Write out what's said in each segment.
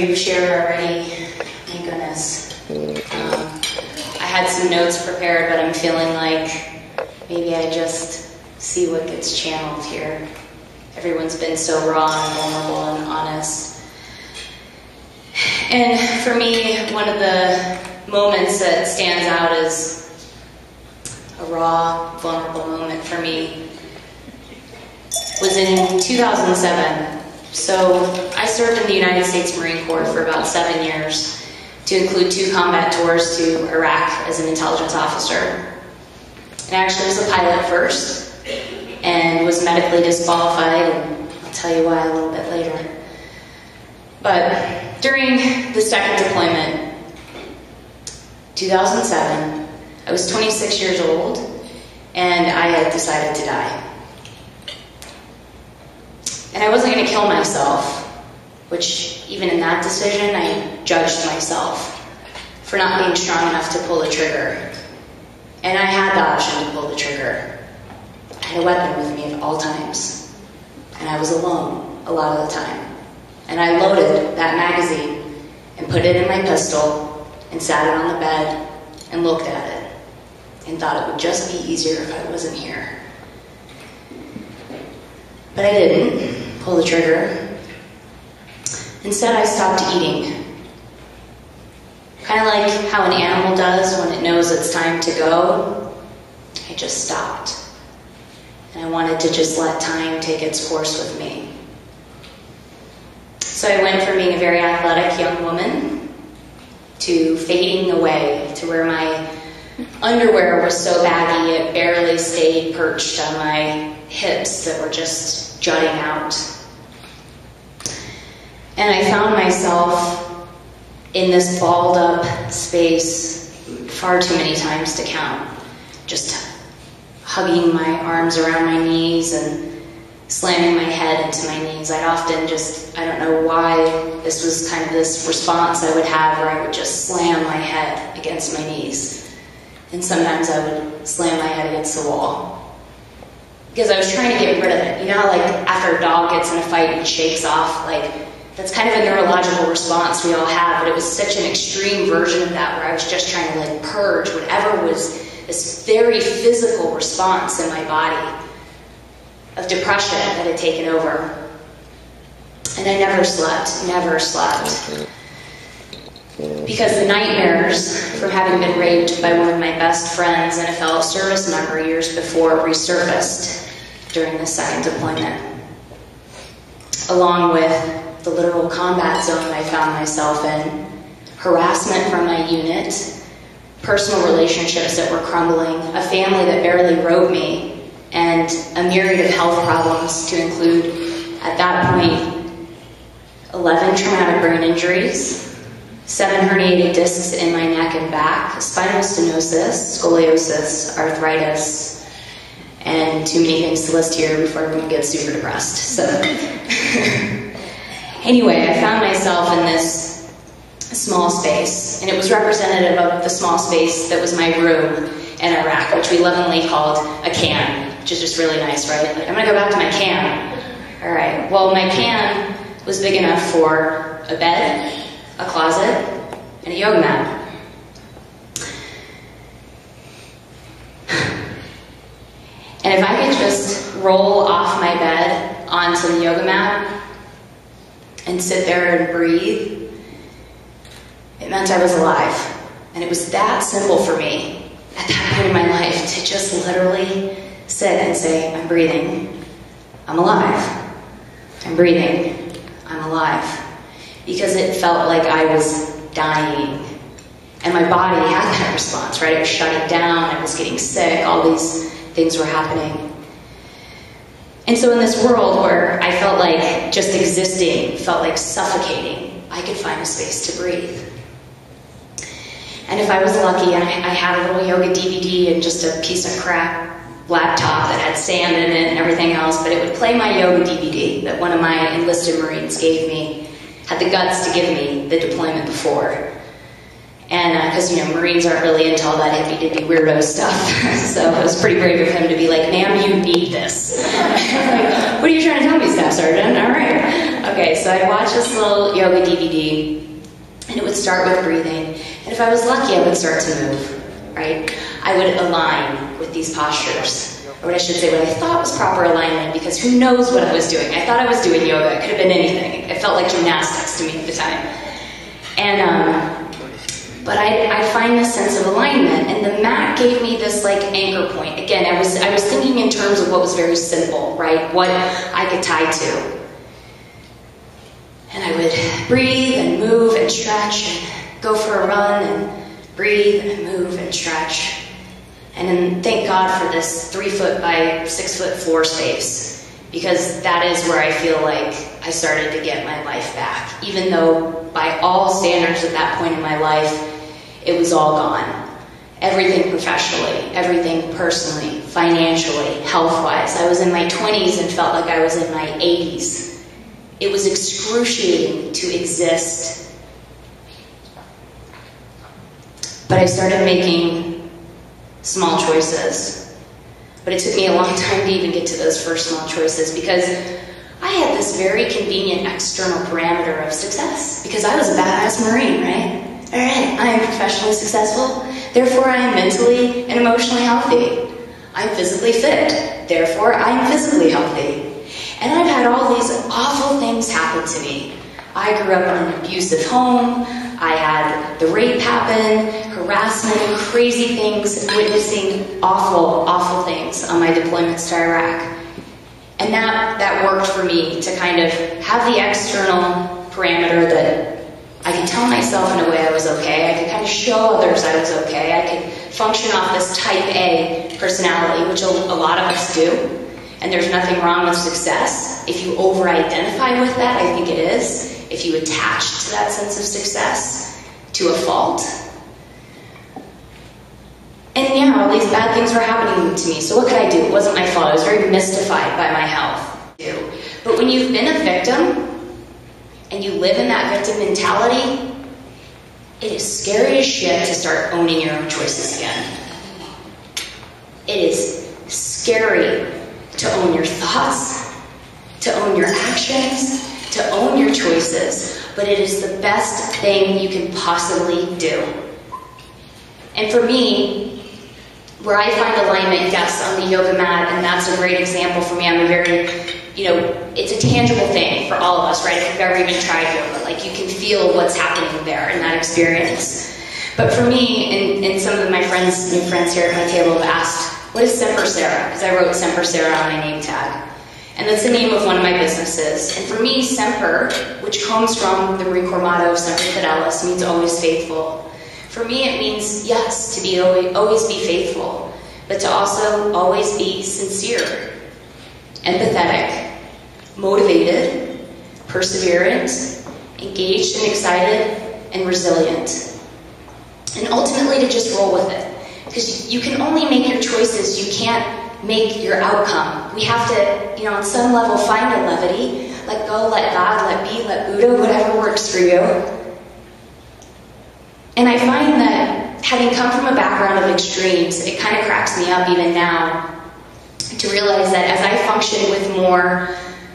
of you shared already. My goodness. I had some notes prepared, but I'm feeling like maybe I just see what gets channeled here. Everyone's been so raw and vulnerable and honest. And for me, one of the moments that stands out as a raw, vulnerable moment for me was in 2007. So I served in the United States Marine Corps for about 7 years, to include 2 combat tours to Iraq as an intelligence officer. And I actually was a pilot first and was medically disqualified, and I'll tell you why a little bit later. But during the second deployment, 2007, I was 26 years old and I had decided to die. And I wasn't going to kill myself, which even in that decision, I judged myself for not being strong enough to pull the trigger. And I had the option to pull the trigger. I had a weapon with me at all times. And I was alone a lot of the time. And I loaded that magazine and put it in my pistol and sat it on the bed and looked at it and thought it would just be easier if I wasn't here. But I didn't pull the trigger. Instead, I stopped eating. Kind of like how an animal does when it knows it's time to go. I just stopped. And I wanted to just let time take its course with me. So I went from being a very athletic young woman to fading away to where my underwear was so baggy it barely stayed perched on my hips that were just jutting out. And I found myself in this balled up space far too many times to count, just hugging my arms around my knees and slamming my head into my knees. I'd often just, I don't know why, this was kind of this response I would have where I would just slam my head against my knees. And sometimes I would slam my head against the wall. Because I was trying to get rid of it. You know how like after a dog gets in a fight and shakes off, like that's kind of a neurological response we all have, but it was such an extreme version of that where I was just trying to like purge whatever was this very physical response in my body of depression that had taken over. And I never slept, never slept. Because the nightmares from having been raped by one of my best friends and a fellow service member years before resurfaced during the second deployment, along with the literal combat zone I found myself in, harassment from my unit, personal relationships that were crumbling, a family that barely wrote me, and a myriad of health problems to include, at that point, 11 traumatic brain injuries, 7 herniated discs in my neck and back, spinal stenosis, scoliosis, arthritis, and too many things to list here before everyone gets super depressed. So, anyway, I found myself in this small space, and it was representative of the small space that was my room in Iraq, which we lovingly called a can, which is just really nice, right? Like, I'm gonna go back to my can. All right, well, my can was big enough for a bed, a closet, and a yoga mat. And if I could just roll off my bed onto the yoga mat and sit there and breathe, it meant I was alive. And it was that simple for me at that point in my life to just literally sit and say, I'm breathing, I'm alive. I'm breathing, I'm alive. Because it felt like I was dying. And my body had that response, right? It was shutting down, I was getting sick, all these things were happening. And so in this world where I felt like just existing felt like suffocating, I could find a space to breathe. And if I was lucky, and I had a little yoga DVD and just a piece of crap laptop that had sand in it and everything else, but it would play my yoga DVD that one of my enlisted Marines gave me, had the guts to give me the deployment before. And because, you know, Marines aren't really into all that hippy-dippy weirdo stuff. So it was pretty brave of him to be like, ma'am, you need this. Like, what are you trying to tell me, Staff Sergeant? All right. Okay, so I'd watch this little yoga DVD, and it would start with breathing. And if I was lucky, I would start to move, right? I would align with these postures, or what I should say, what I thought was proper alignment, because who knows what I was doing? I thought I was doing yoga. It could have been anything. It felt like gymnastics to me at the time. But I'd find this sense of alignment, and the mat gave me this like anchor point. Again, I was thinking in terms of what was very simple, right? What I could tie to. And I would breathe and move and stretch and go for a run and breathe and move and stretch. And then thank God for this 3-foot by 6-foot floor space, because that is where I feel like I started to get my life back. Even though by all standards at that point in my life, it was all gone. Everything professionally, everything personally, financially, health-wise. I was in my 20s and felt like I was in my 80s. It was excruciating to exist. But I started making small choices. But it took me a long time to even get to those first small choices, because I had this very convenient external parameter of success, because I was a badass Marine, right? All right, I am professionally successful, therefore I am mentally and emotionally healthy. I'm physically fit, therefore I am physically healthy. And I've had all these awful things happen to me. I grew up in an abusive home, I had the rape happen, harassment, crazy things, witnessing awful, awful things on my deployments to Iraq. And that worked for me to kind of have the external parameter that I could tell myself in a way I was okay. I could kind of show others I was okay. I could function off this type A personality, which a lot of us do. And there's nothing wrong with success. If you over-identify with that, I think it is. If you attach to that sense of success, to a fault. And yeah, all these bad things were happening to me. So what could I do? It wasn't my fault. I was very mystified by my health. But when you've been a victim, and you live in that victim mentality, it is scary as shit to start owning your own choices again. It is scary to own your thoughts, to own your actions, to own your choices, but it is the best thing you can possibly do. And for me, where I find alignment, yes, on the yoga mat, and that's a great example for me. I'm a very, it's a tangible thing for all of us, right? If you've ever even tried yoga, like you can feel what's happening there in that experience. But for me, and some of my new friends here at my table have asked, what is Semper? Because I wrote Semper on my name tag. And that's the name of one of my businesses. And for me, Semper, which comes from the Marine Corps motto, Semper Fidelis, means always faithful. For me, it means, yes, to always be faithful, but to also always be sincere, empathetic, motivated, perseverant, engaged and excited, and resilient. And ultimately to just roll with it. Because you can only make your choices, you can't make your outcome. We have to, on some level, find a levity. Let go, let God, let be, let Buddha, whatever works for you. And I find that having come from a background of extremes, it kind of cracks me up even now to realize that as I function with more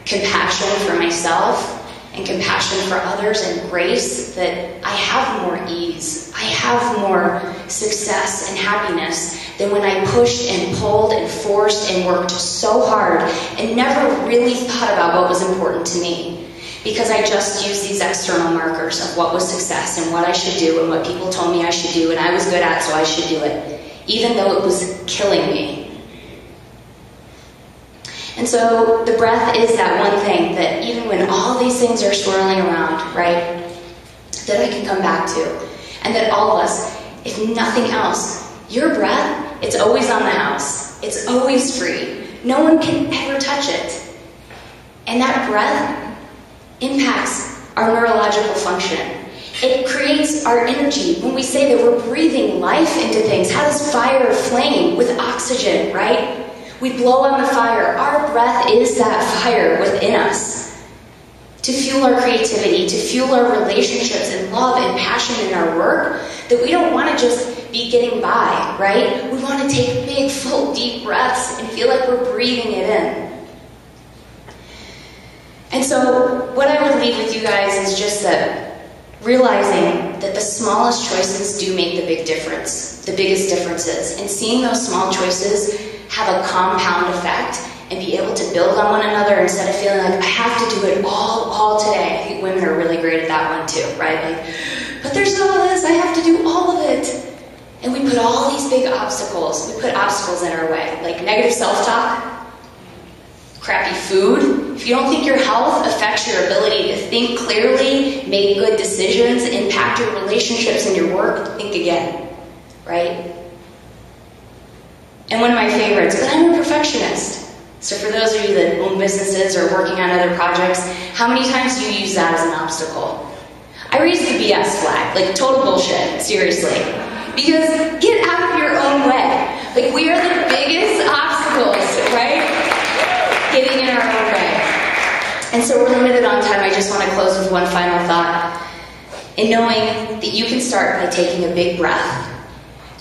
compassion for myself and compassion for others and grace, that I have more ease. I have more success and happiness than when I pushed and pulled and forced and worked so hard and never really thought about what was important to me, because I just used these external markers of what was success and what I should do and what people told me I should do and I was good at, so I should do it, even though it was killing me. And so the breath is that one thing that even when all these things are swirling around, right, that I can come back to. And that all of us, if nothing else, your breath, it's always on the house. It's always free. No one can ever touch it. And that breath impacts our neurological function. It creates our energy. When we say that we're breathing life into things, how does fire flame? With oxygen, right? We blow on the fire. Our breath is that fire within us to fuel our creativity, to fuel our relationships and love and passion in our work, that we don't want to just be getting by, right? We want to take big, full, deep breaths and feel like we're breathing it in. And so what I would leave with you guys is just that realizing that the smallest choices do make the big difference, the biggest differences. And seeing those small choices have a compound effect and be able to build on one another instead of feeling like I have to do it all today. I think women are really great at that one too, right? Like, but there's all of this, I have to do all of it. And we put all these big obstacles, we put obstacles in our way, like negative self-talk, crappy food. If you don't think your health affects your ability to think clearly, make good decisions, impact your relationships and your work, think again, right? And one of my favorites, but I'm a perfectionist. So for those of you that own businesses or working on other projects, how many times do you use that as an obstacle? I raise the BS flag, like total bullshit, seriously. Because get out of your own way. Like we are the biggest obstacles, right? Getting in our own way. And so we're limited on time. I just want to close with one final thought. In knowing that you can start by taking a big breath.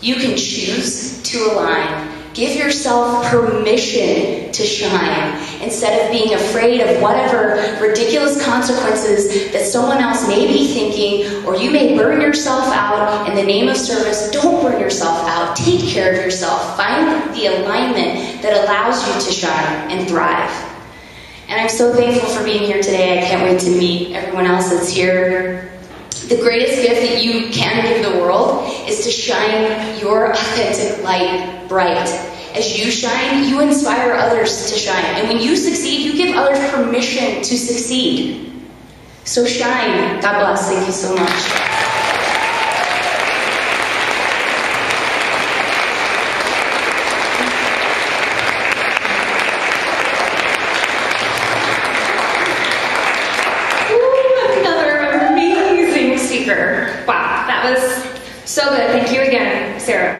You can choose to align. Give yourself permission to shine instead of being afraid of whatever ridiculous consequences that someone else may be thinking, or you may burn yourself out in the name of service. Don't burn yourself out. Take care of yourself. Find the alignment that allows you to shine and thrive. And I'm so thankful for being here today. I can't wait to meet everyone else that's here. The greatest gift that you can give the world is to shine your authentic light bright. As you shine, you inspire others to shine. And when you succeed, you give others permission to succeed. So shine. God bless. Thank you so much. Wow, that was so good. Thank you again, Sarah.